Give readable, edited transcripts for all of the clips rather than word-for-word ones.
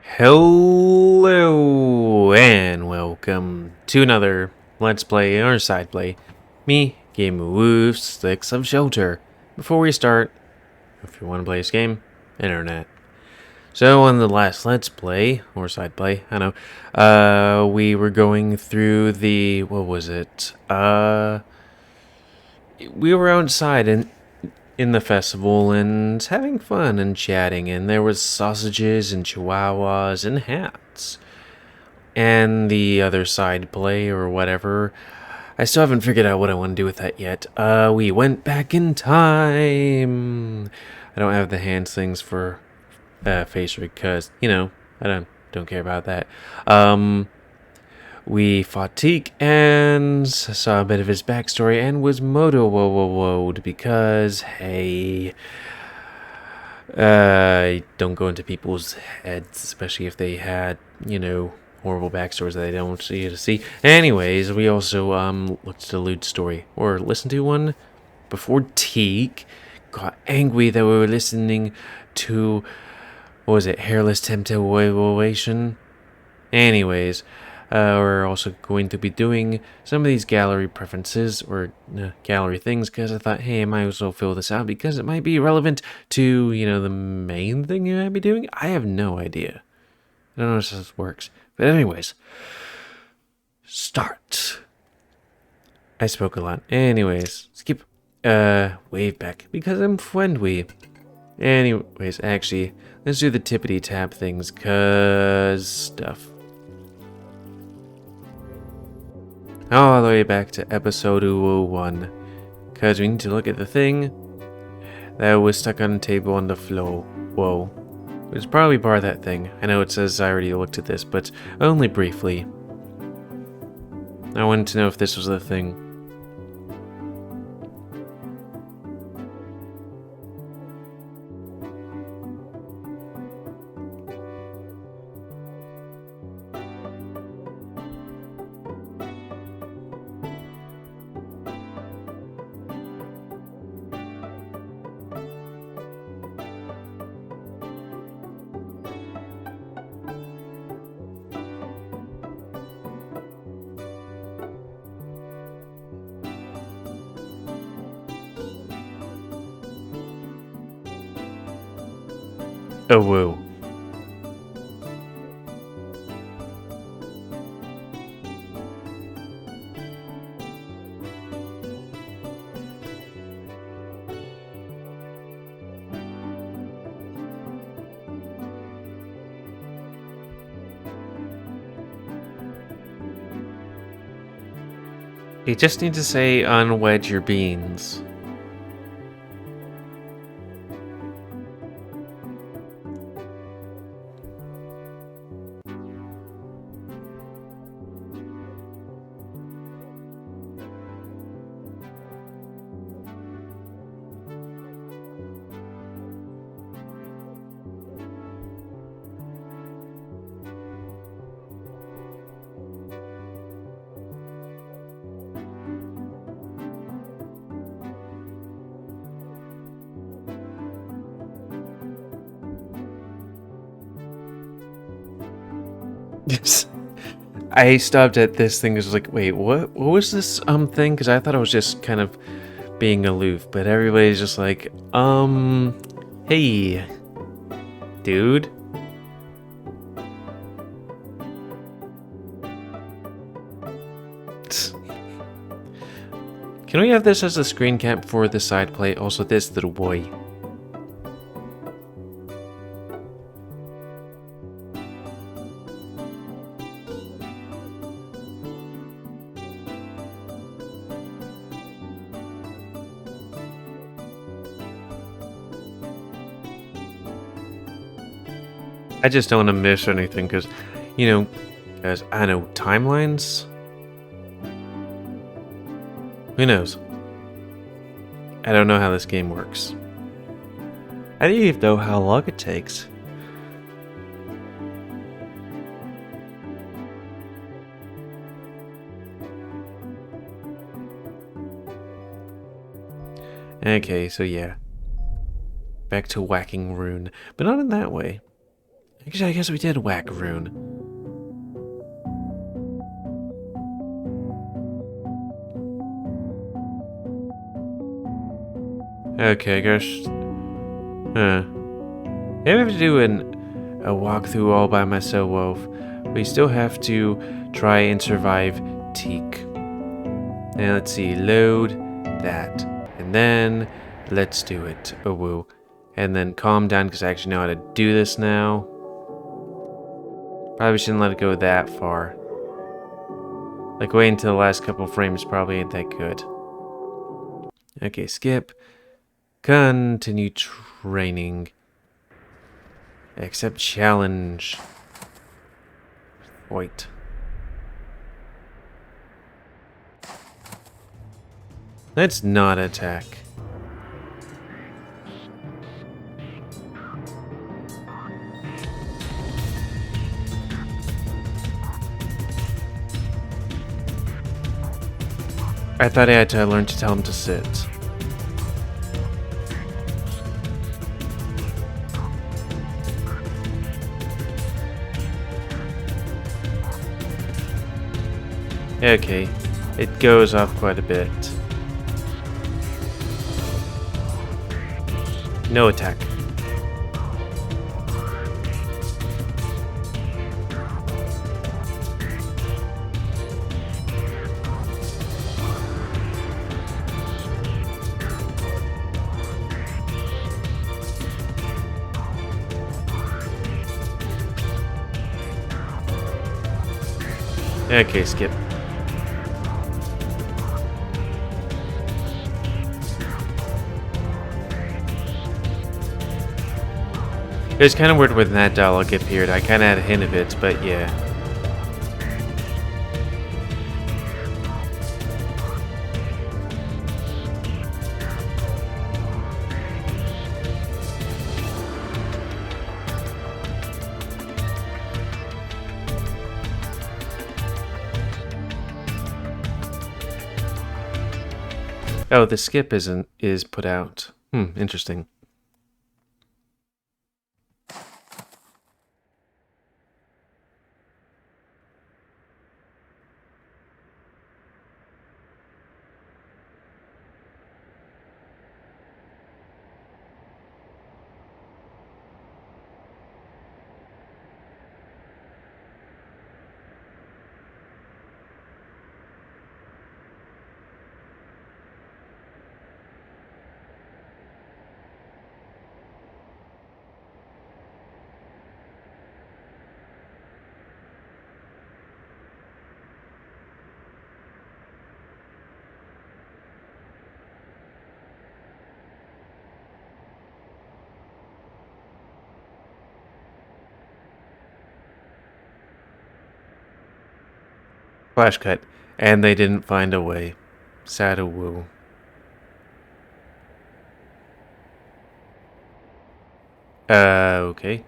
Hello and welcome to another Let's Play or Side Play. Me, GamerWolfSix of Shelter. Before we start, if you want to play this game, internet. So on the last Let's Play, or Side Play, I don't know, we were going through the, what was it? We were outside in the festival and having fun and chatting, and there was sausages and chihuahuas and hats. And the other side play or whatever, I still haven't figured out what I want to do with that yet. We went back in time. I don't have the hands things for face rig because, I don't care about that. We fought Teak and saw a bit of his backstory and was moto-woed because, hey, don't go into people's heads, especially if they had, horrible backstories that they don't want you to see. Anyways, we also looked at a loot story, or listened to one, before Teak got angry that we were listening to, what was it, Hairless Temptation? Anyways, we're also going to be doing some of these gallery preferences, or gallery things, because I thought, hey, I might as well fill this out, because it might be relevant to, the main thing you might be doing. I have no idea. I don't know how this works. But anyways, start. I spoke a lot. Anyways, skip, wave back, because I'm friendly. Anyways, actually, let's do the tippity tap things, cause stuff. All the way back to episode 1, because we need to look at the thing that was stuck on the table on the floor. Whoa. It's probably part of that thing. I know it says I already looked at this, but only briefly. I wanted to know if this was the thing. Oh, whoa. You just need to say unwedge your beans. I stopped at this thing. It was like, wait, what was this thing? Because I thought I was just kind of being aloof, but everybody's just like, hey, dude. Can we have this as a screen cap for the side play? Also, this little boy. I just don't want to miss anything because, guys, I know timelines. Who knows? I don't know how this game works. I don't even know how long it takes. Okay, so yeah. Back to whacking rune, but not in that way. Actually, I guess we did whack a rune. Okay, gosh. I have to do a walkthrough all by myself, Wolf. We still have to try and survive Teak. And let's see, load that. And then let's do it. Oh, woo. And then calm down because I actually know how to do this now. Probably shouldn't let it go that far. Like waiting until the last couple frames probably ain't that good. Okay, skip. Continue training. Accept challenge. Wait. Let's not attack. I thought I had to learn to tell him to sit. Okay, it goes up quite a bit. No attack. Okay, skip. It was kind of weird when that dialogue appeared. I kind of had a hint of it, but yeah. Oh, the skip is put out. Interesting. Flash cut. And they didn't find a way. Sad a woo. Okay.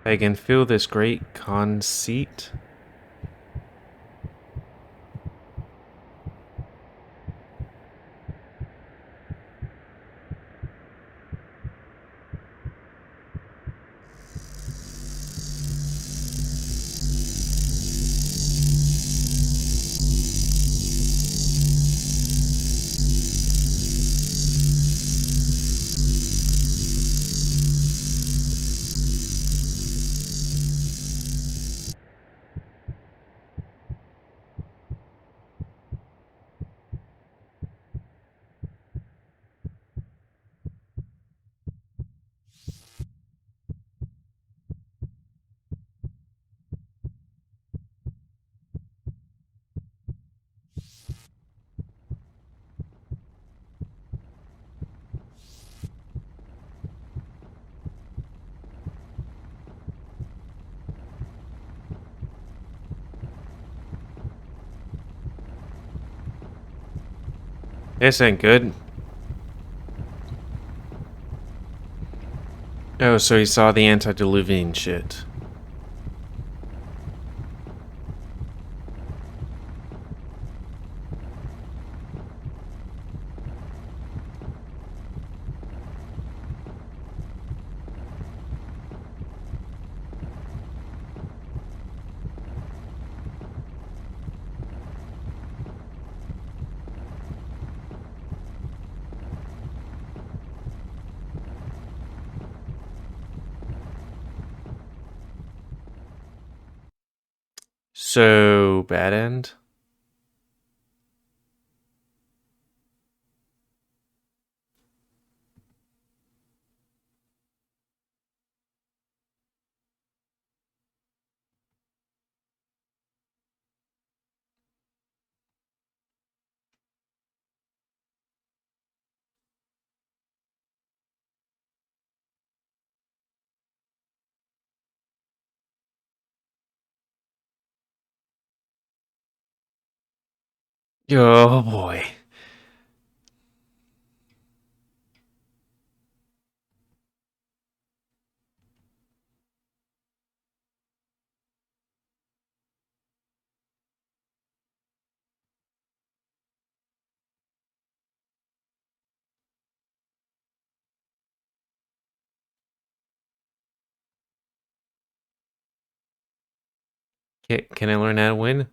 I can feel this great conceit. This ain't good. Oh, so he saw the antediluvian shit. So, bad end? Oh boy. Can I learn how to win?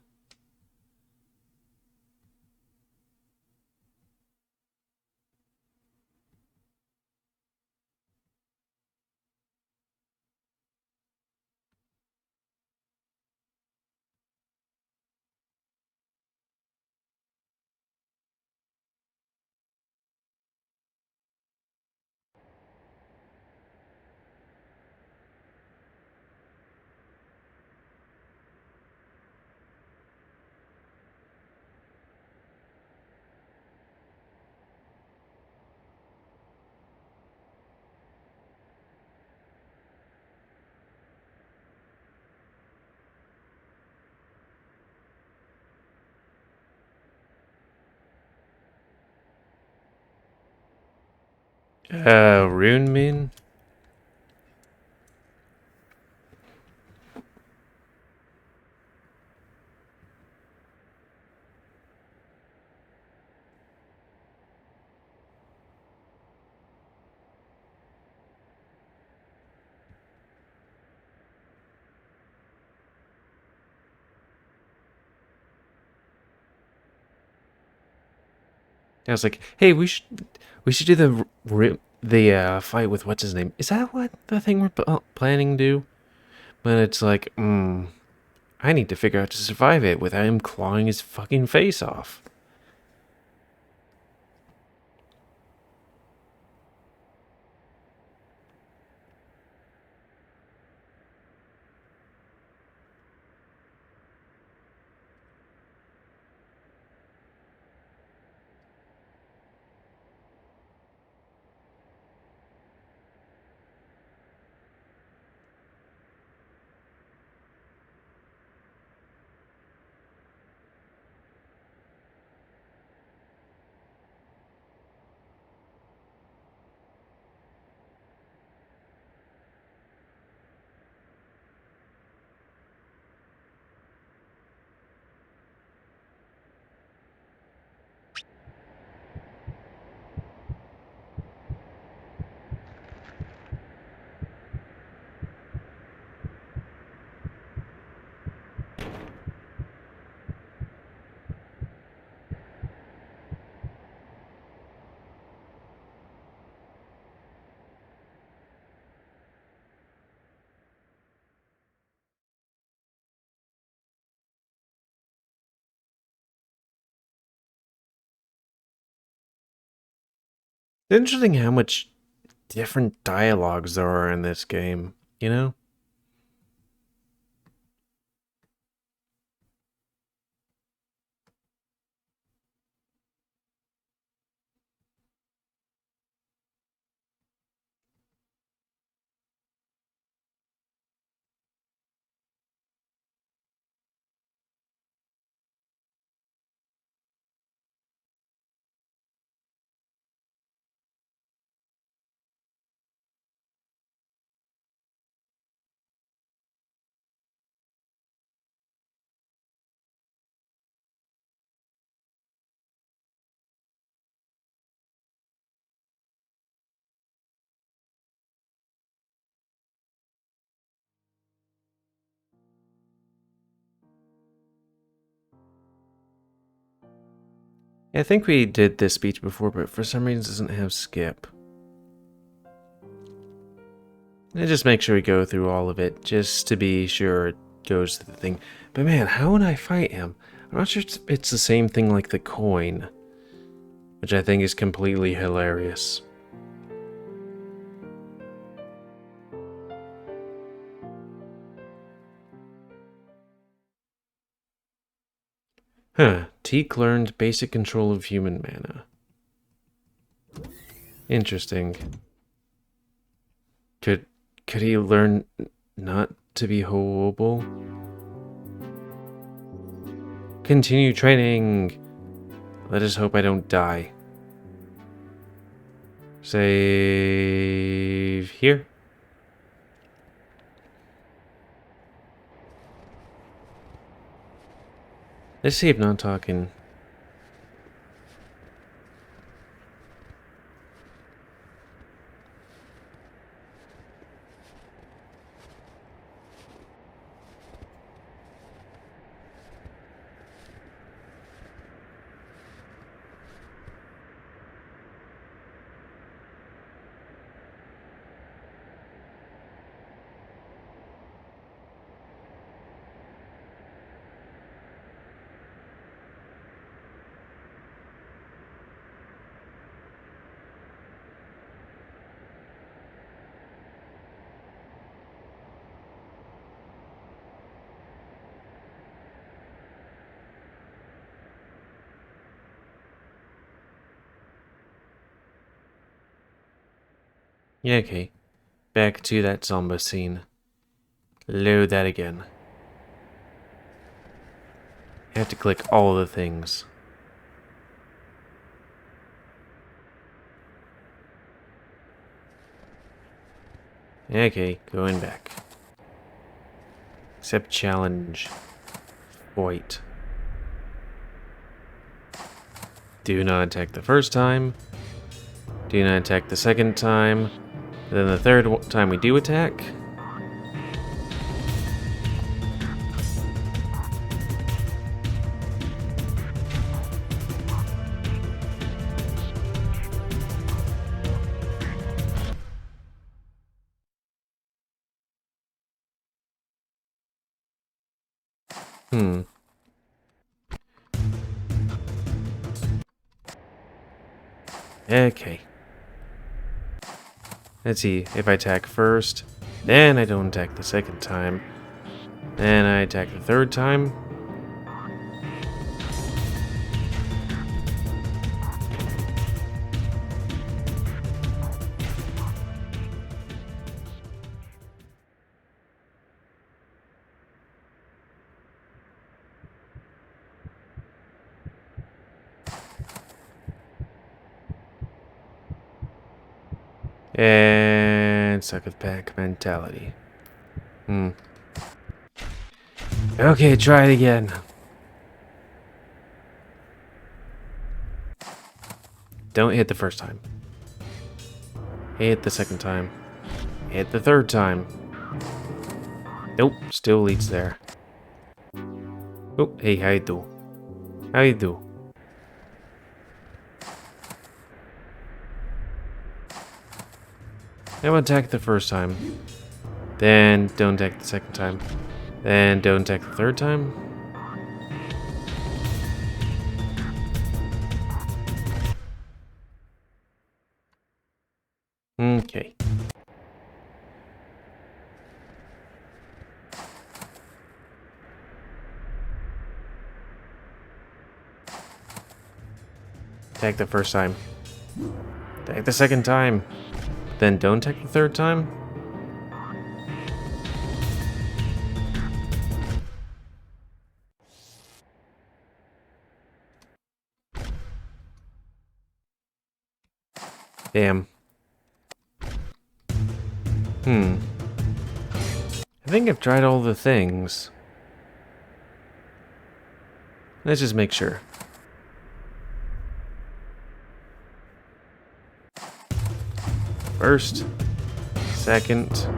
Rune Moon? I was like, hey, we should do the fight with what's his name. Is that what the thing we're planning to do? But it's like, I need to figure out to survive it without him clawing his fucking face off. It's interesting how much different dialogues there are in this game, you know? I think we did this speech before, but for some reason it doesn't have skip. And just make sure we go through all of it, just to be sure it goes to the thing. But man, how would I fight him? I'm not sure it's the same thing like the coin, which I think is completely hilarious. Huh. Teak learned basic control of human mana. Interesting. Could he learn not to be horrible? Continue training. Let us hope I don't die. Save here. Let's see if not talking. Yeah, okay. Back to that Zomba scene. Load that again. I have to click all the things. Okay, going back. Accept challenge. Fight. Do not attack the first time. Do not attack the second time. Then the third time we do attack. Okay. Let's see, if I attack first, then I don't attack the second time, then I attack the third time. And suck with pack mentality. Okay, try it again. Don't hit the first time. Hit the second time. Hit the third time. Nope, still leads there. Oh, hey, how you do? How you do? Now attack the first time. Then don't attack the second time. Then don't attack the third time. Okay. Attack the first time. Attack the second time. Then don't attack the third time. Damn. I think I've tried all the things. Let's just make sure. First, second.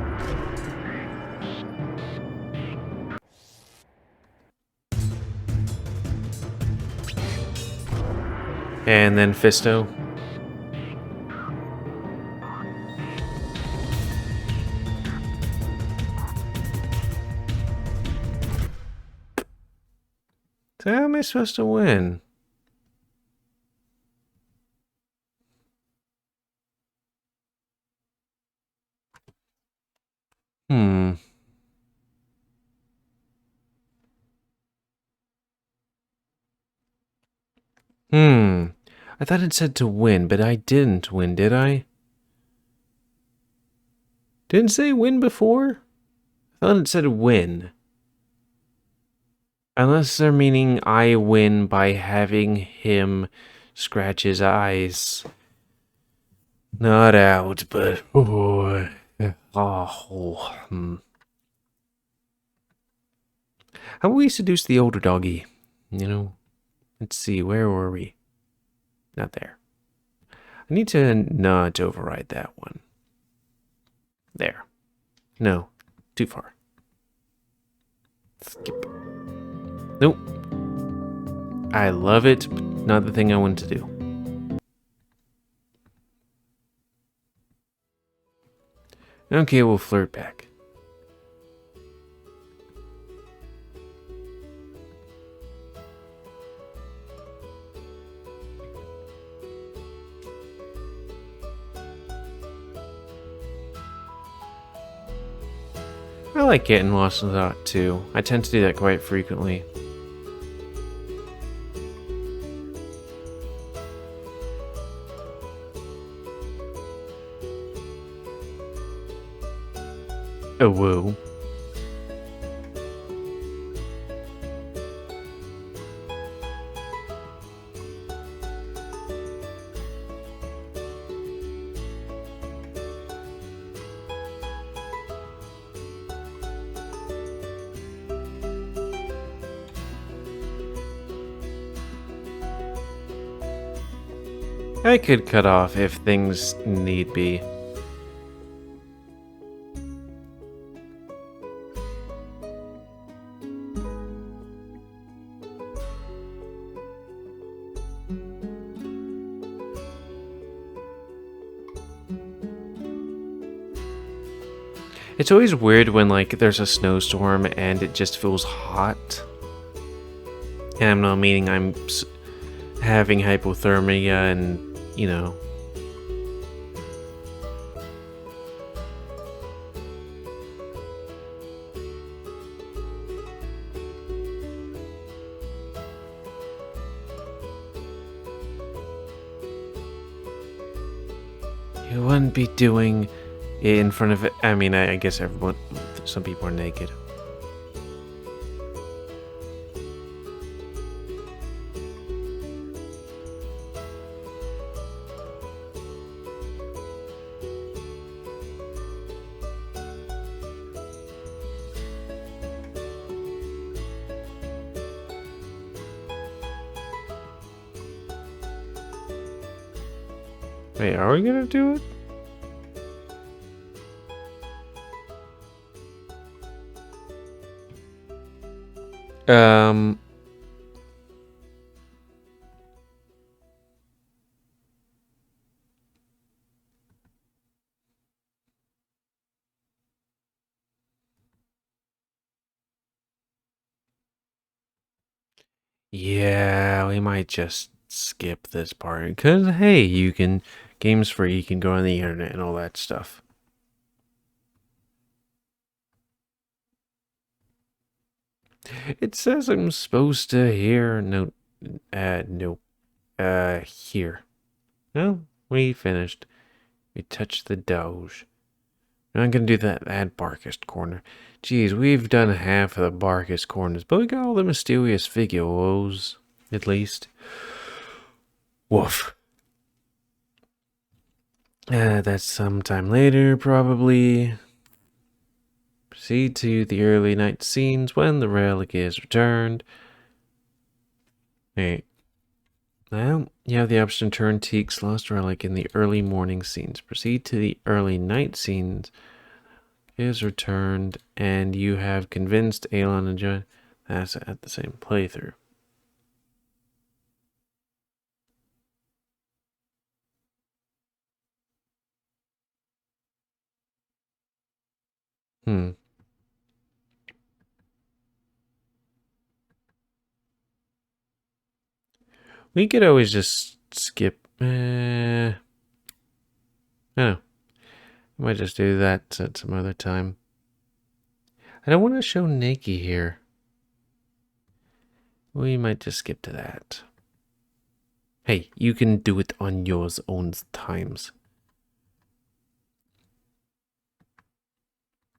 And then Fisto. So how am I supposed to win? Hmm. I thought it said to win, but I didn't win, did I? Didn't say win before? I thought it said win. Unless they're meaning I win by having him scratch his eyes. Not out, but oh, how about we seduce the older doggy? You know, let's see, where were we? Not there. I need to not override that one. There. No, too far. Skip. Nope. I love it, but not the thing I want to do. Okay, we'll flirt back. I like getting lost in thought too. I tend to do that quite frequently. Oh, whoa. I could cut off if things need be. It's always weird when, like, there's a snowstorm and it just feels hot. And I'm not meaning I'm having hypothermia and, you know. You wouldn't be doing it in front of it. I mean, I guess everyone, some people are naked. Wait, are we gonna do it? Um. Yeah, we might just skip this part because hey, you can games free, you can go on the internet and all that stuff. It says I'm supposed to hear no, nope, here. No, we finished. We touched the Doge. Now I'm gonna do that Barkest corner. Geez, we've done half of the Barkest corners, but we got all the mysterious figures, at least. Woof. That's sometime later, probably. Proceed to the early night scenes when the relic is returned. Hey. Well, you have the option to turn Teek's lost relic in the early morning scenes. Proceed to the early night scenes is returned, and you have convinced Alon and John that's at the same playthrough. Hmm. We could always just skip. I don't know. I might just do that at some other time. I don't want to show Nikki here. We might just skip to that. Hey, you can do it on yours own times.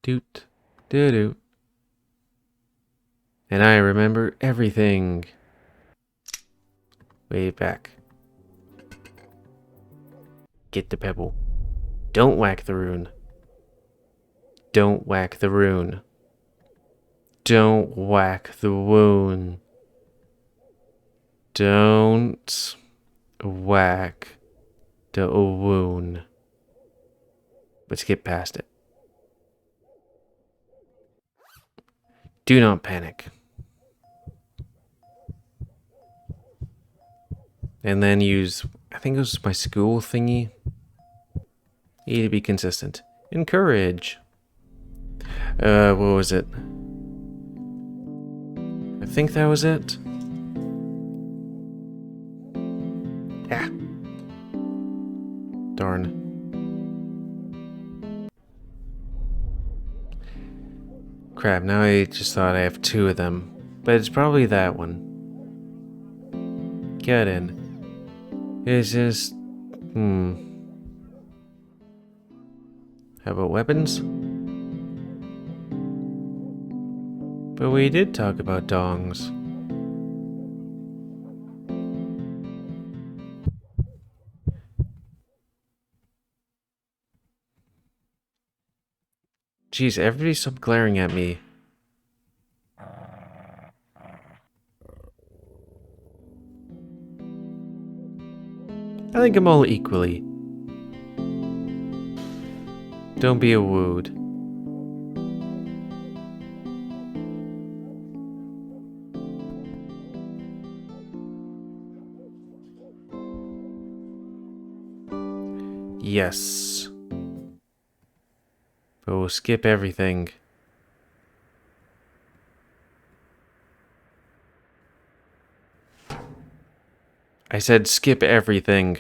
Doot, doo doo. And I remember everything. Way back. Get the pebble. Don't whack the rune. Don't whack the rune. Don't whack the wound. Don't whack the wound. Let's get past it. Do not panic. And then use, I think it was my school thingy. E to be consistent. Encourage. What was it? I think that was it. Yeah. Darn. Crap, now I just thought I have two of them. But it's probably that one. Get in. It's just... How about weapons? But we did talk about dongs. Jeez, everybody stop glaring at me. I think I'm all equally. Don't be a wood. Yes. But we'll skip everything. I said skip everything.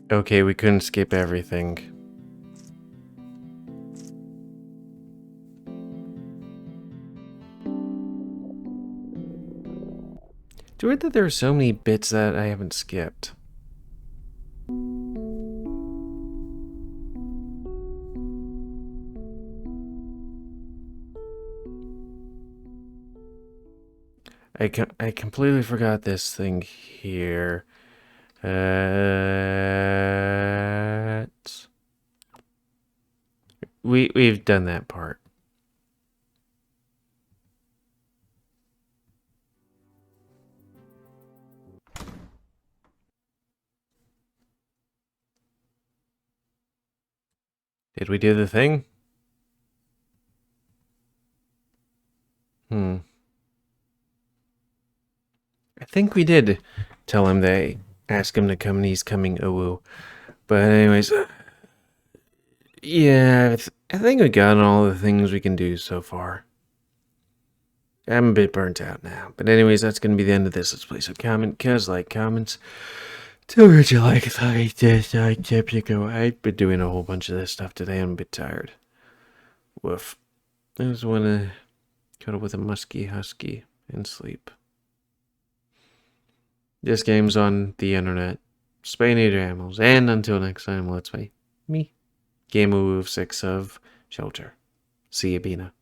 Okay, we couldn't skip everything. It's weird that there are so many bits that I haven't skipped. I completely forgot this thing here. We've done that part. Did we do the thing? I think we did tell him they ask him to come and he's coming. Oh, woo. But anyways, yeah, I think we got all the things we can do so far. I'm a bit burnt out now. But anyways, that's going to be the end of this Let's Play. So comment, cuz, like, comments. Tell me what you like, dislike, tip, you go. I've been doing a whole bunch of this stuff today. I'm a bit tired. Woof. I just want to cuddle with a musky husky and sleep. This game's on the internet. Spay native animals. And until next time, let's play me. GamerWolfSix of Shelter. See you, Bina.